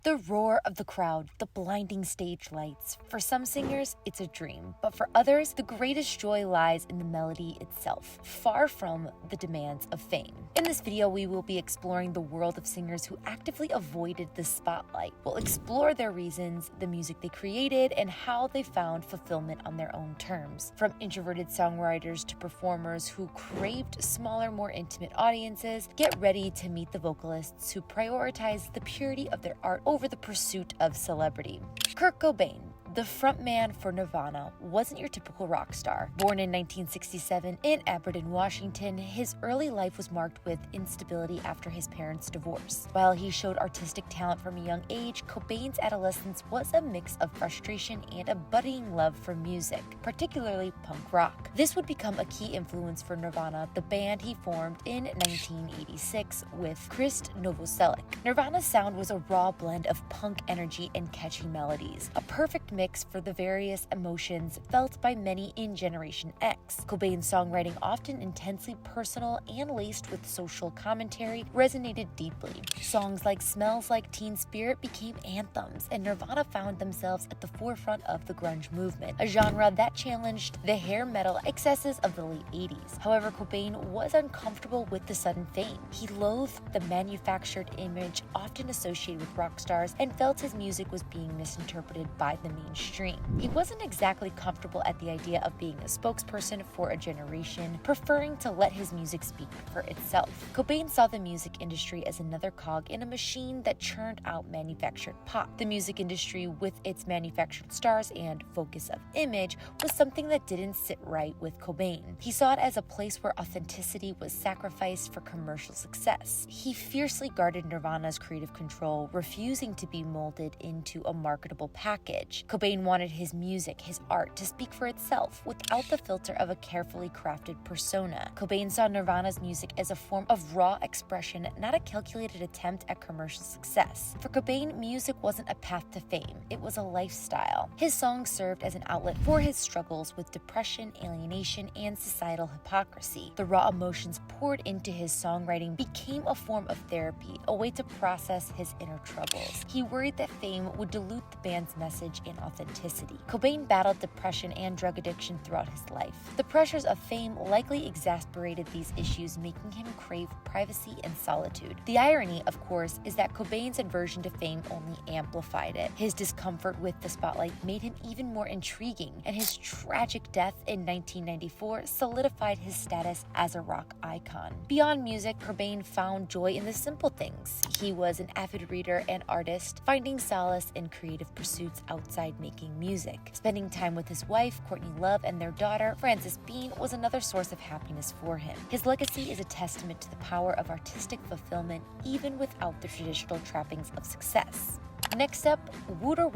The roar of the crowd, the blinding stage lights. For some singers, it's a dream, but for others, the greatest joy lies in the melody itself, far from the demands of fame. In this video, we will be exploring the world of singers who actively avoided the spotlight. We'll explore their reasons, the music they created, and how they found fulfillment on their own terms. From introverted songwriters to performers who craved smaller, more intimate audiences, get ready to meet the vocalists who prioritized the purity of their art over the pursuit of celebrity. Kurt Cobain, the frontman for Nirvana, wasn't your typical rock star. Born in 1967 in Aberdeen, Washington, his early life was marked with instability after his parents' divorce. While he showed artistic talent from a young age, Cobain's adolescence was a mix of frustration and a budding love for music, particularly punk rock. This would become a key influence for Nirvana, the band he formed in 1986 with Krist Novoselic. Nirvana's sound was a raw blend of punk energy and catchy melodies, a perfect mix for the various emotions felt by many in Generation X. Cobain's songwriting, often intensely personal and laced with social commentary, resonated deeply. Songs like Smells Like Teen Spirit became anthems, and Nirvana found themselves at the forefront of the grunge movement, a genre that challenged the hair metal excesses of the late 80s. However, Cobain was uncomfortable with the sudden fame. He loathed the manufactured image often associated with rock stars and felt his music was being misinterpreted by the mainstream. He wasn't exactly comfortable at the idea of being a spokesperson for a generation, preferring to let his music speak for itself. Cobain saw the music industry as another cog in a machine that churned out manufactured pop. The music industry, with its manufactured stars and focus of image, was something that didn't sit right with Cobain. He saw it as a place where authenticity was sacrificed for commercial success. He fiercely guarded Nirvana's creative control, refusing to be molded into a marketable package. Cobain wanted his music, his art, to speak for itself without the filter of a carefully crafted persona. Cobain saw Nirvana's music as a form of raw expression, not a calculated attempt at commercial success. For Cobain, music wasn't a path to fame, it was a lifestyle. His songs served as an outlet for his struggles with depression, alienation, and societal hypocrisy. The raw emotions poured into his songwriting became a form of therapy, a way to process his inner troubles. He worried that fame would dilute the band's message and authenticity. Cobain battled depression and drug addiction throughout his life. The pressures of fame likely exasperated these issues, making him crave privacy and solitude. The irony, of course, is that Cobain's aversion to fame only amplified it. His discomfort with the spotlight made him even more intriguing, and his tragic death in 1994 solidified his status as a rock icon. Beyond music, Cobain found joy in the simple things. He was an avid reader and artist, finding solace in creative pursuits outside making music. Spending time with his wife, Courtney Love, and their daughter, Frances Bean, was another source of happiness for him. His legacy is a testament to the power of artistic fulfillment, even without the traditional trappings of success. Next up, Wouter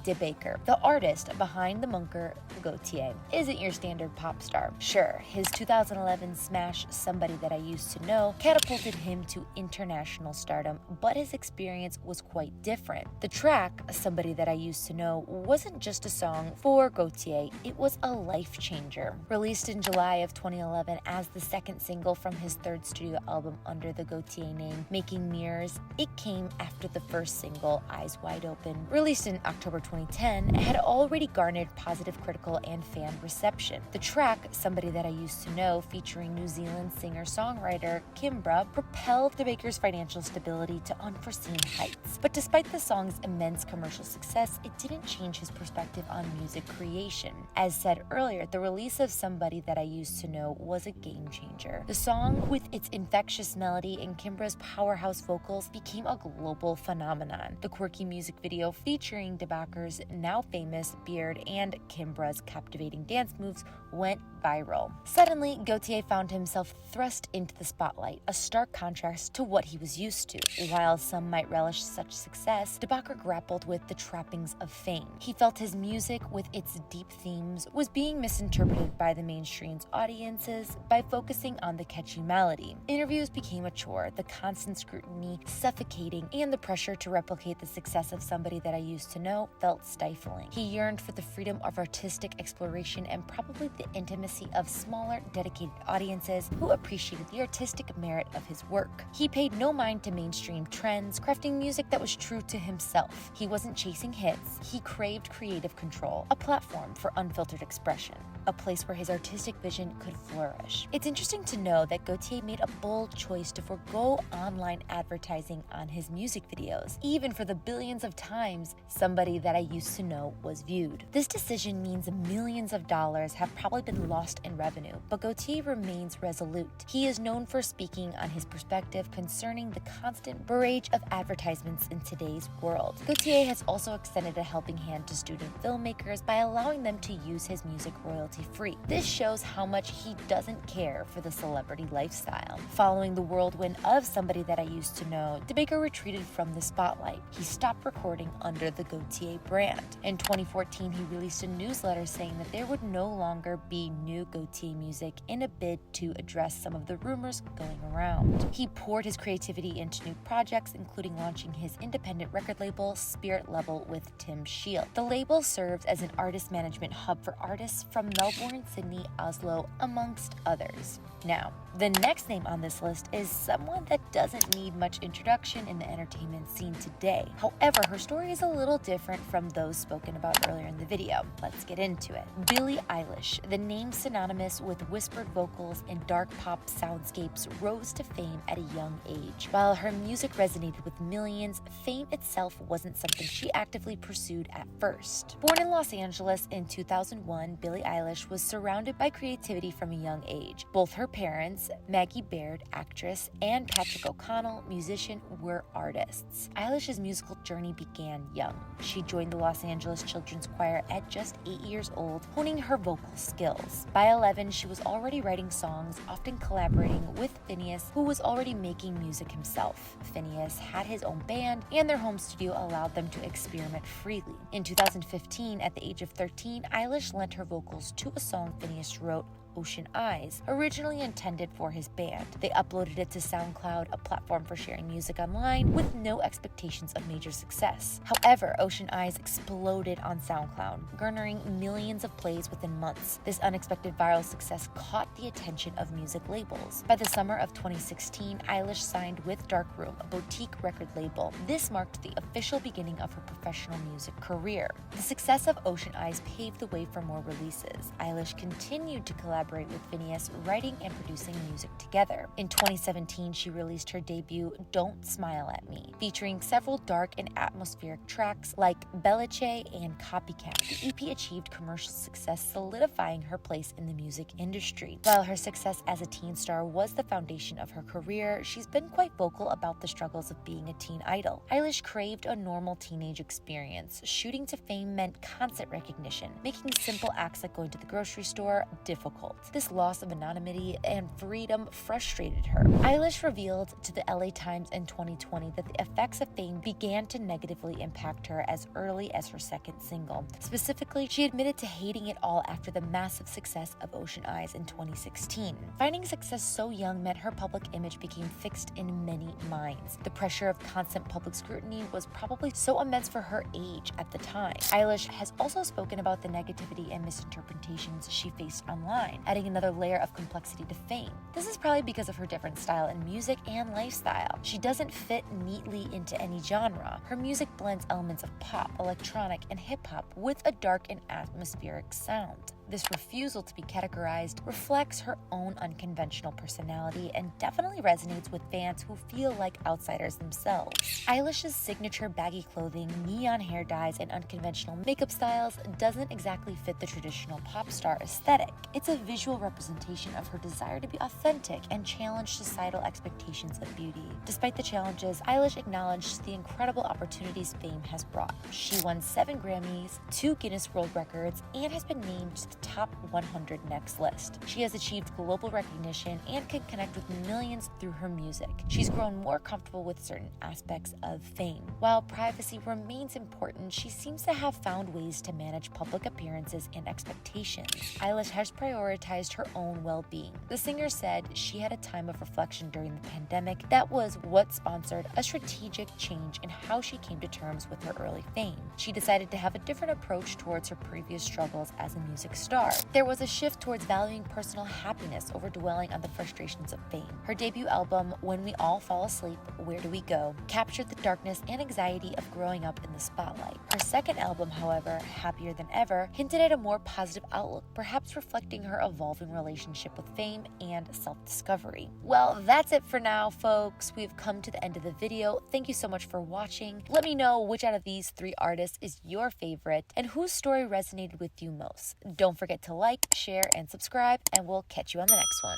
De Baker, the artist behind the munker Gotye, isn't your standard pop star. Sure, his 2011 smash Somebody That I Used to Know catapulted him to international stardom, but his experience was quite different. The track, Somebody That I Used to Know, wasn't just a song for Gotye, it was a life changer. Released in July of 2011 as the second single from his third studio album under the Gotye name, Making Mirrors, it came after the first single, Eyes Wide Open, released in October 2010, had already garnered positive critical and fan reception. The track, Somebody That I Used to Know, featuring New Zealand singer-songwriter Kimbra, propelled De Baker's financial stability to unforeseen heights. But despite the song's immense commercial success, it didn't change his perspective on music creation. As said earlier, the release of Somebody That I Used to Know was a game changer. The song, with its infectious melody and Kimbra's powerhouse vocals, became a global phenomenon. The quirky music video featuring De Baker's now famous beard and Kimbra's captivating dance moves went viral. Suddenly, Gotye found himself thrust into the spotlight, a stark contrast to what he was used to. While some might relish such success, De Baker grappled with the trappings of fame. He felt his music, with its deep themes, was being misinterpreted by the mainstream's audiences by focusing on the catchy melody. Interviews became a chore, the constant scrutiny suffocating, and the pressure to replicate the success success of Somebody That I Used to Know felt stifling. He yearned for the freedom of artistic exploration and probably the intimacy of smaller, dedicated audiences who appreciated the artistic merit of his work. He paid no mind to mainstream trends, crafting music that was true to himself. He wasn't chasing hits, he craved creative control, a platform for unfiltered expression, a place where his artistic vision could flourish. It's interesting to know that Gotye made a bold choice to forego online advertising on his music videos, even for the billions of times Somebody That I Used to Know was viewed. This decision means millions of dollars have probably been lost in revenue, but Gotye remains resolute. He is known for speaking on his perspective concerning the constant barrage of advertisements in today's world. Gotye has also extended a helping hand to student filmmakers by allowing them to use his music royalty-free. This shows how much he doesn't care for the celebrity lifestyle. Following the whirlwind of Somebody That I Used to Know, the Baker retreated from the spotlight. He stopped recording under the Gotye brand. In 2014, he released a newsletter saying that there would no longer be new Gotye music in a bid to address some of the rumors going around. He poured his creativity into new projects, including launching his independent record label, Spirit Level, with Tim Shield. The label serves as an artist management hub for artists from Melbourne, Sydney, Oslo, amongst others. Now, the next name on this list is someone that doesn't need much introduction in the entertainment scene today. However, her story is a little different from those spoken about earlier in the video. Let's get into it. Billie Eilish, the name synonymous with whispered vocals and dark pop soundscapes, rose to fame at a young age. While her music resonated with millions, fame itself wasn't something she actively pursued at first. Born in Los Angeles in 2001, Billie Eilish was surrounded by creativity from a young age. Both her parents, Maggie Baird, actress, and Patrick O'Connell, musician, were artists. Eilish's musical journey began young. She joined the Los Angeles Children's Choir at just 8 years old, honing her vocal skills. By 11, she was already writing songs, often collaborating with Finneas, who was already making music himself. Finneas had his own band, and their home studio allowed them to experiment freely. In 2015, at the age of 13, Eilish lent her vocals to a song Finneas wrote, Ocean Eyes, originally intended for his band. They uploaded it to SoundCloud, a platform for sharing music online, with no expectations of major success. However, Ocean Eyes exploded on SoundCloud, garnering millions of plays within months. This unexpected viral success caught the attention of music labels. By the summer of 2016, Eilish signed with Darkroom, a boutique record label. This marked the official beginning of her professional music career. The success of Ocean Eyes paved the way for more releases. Eilish continued to collaborate with Finneas, writing and producing music together. In 2017, she released her debut, Don't Smile at Me, featuring several dark and atmospheric tracks like Belice and Copycat. The EP achieved commercial success, solidifying her place in the music industry. While her success as a teen star was the foundation of her career, she's been quite vocal about the struggles of being a teen idol. Eilish craved a normal teenage experience. Shooting to fame meant constant recognition, making simple acts like going to the grocery store difficult. This loss of anonymity and freedom frustrated her. Eilish revealed to the LA Times in 2020 that the effects of fame began to negatively impact her as early as her second single. Specifically, she admitted to hating it all after the massive success of Ocean Eyes in 2016. Finding success so young meant her public image became fixed in many minds. The pressure of constant public scrutiny was probably so immense for her age at the time. Eilish has also spoken about the negativity and misinterpretations she faced online, adding another layer of complexity to fame. This is probably because of her different style in music and lifestyle. She doesn't fit neatly into any genre. Her music blends elements of pop, electronic, and hip-hop with a dark and atmospheric sound. This refusal to be categorized reflects her own unconventional personality and definitely resonates with fans who feel like outsiders themselves. Eilish's signature baggy clothing, neon hair dyes, and unconventional makeup styles doesn't exactly fit the traditional pop star aesthetic. It's a visual representation of her desire to be authentic and challenge societal expectations of beauty. Despite the challenges, Eilish acknowledged the incredible opportunities fame has brought. She won 7 Grammys, 2 Guinness World Records, and has been named to the top 100 next list. She has achieved global recognition and can connect with millions through her music. She's grown more comfortable with certain aspects of fame. While privacy remains important, she seems to have found ways to manage public appearances and expectations. Eilish has prioritized her own well-being. The singer said she had a time of reflection during the pandemic that was what sponsored a strategic change in how she came to terms with her early fame. She decided to have a different approach towards her previous struggles as a music star. There was a shift towards valuing personal happiness over dwelling on the frustrations of fame. Her debut album, When We All Fall Asleep, Where Do We Go?, captured the darkness and anxiety of growing up in the spotlight. Her second album, however, Happier Than Ever, hinted at a more positive outlook, perhaps reflecting her evolving relationship with fame and self-discovery. Well, that's it for now, folks. We've come to the end of the video. Thank you so much for watching. Let me know which out of these 3 artists is your favorite and whose story resonated with you most. Don't forget to like, share, and subscribe, and we'll catch you on the next one.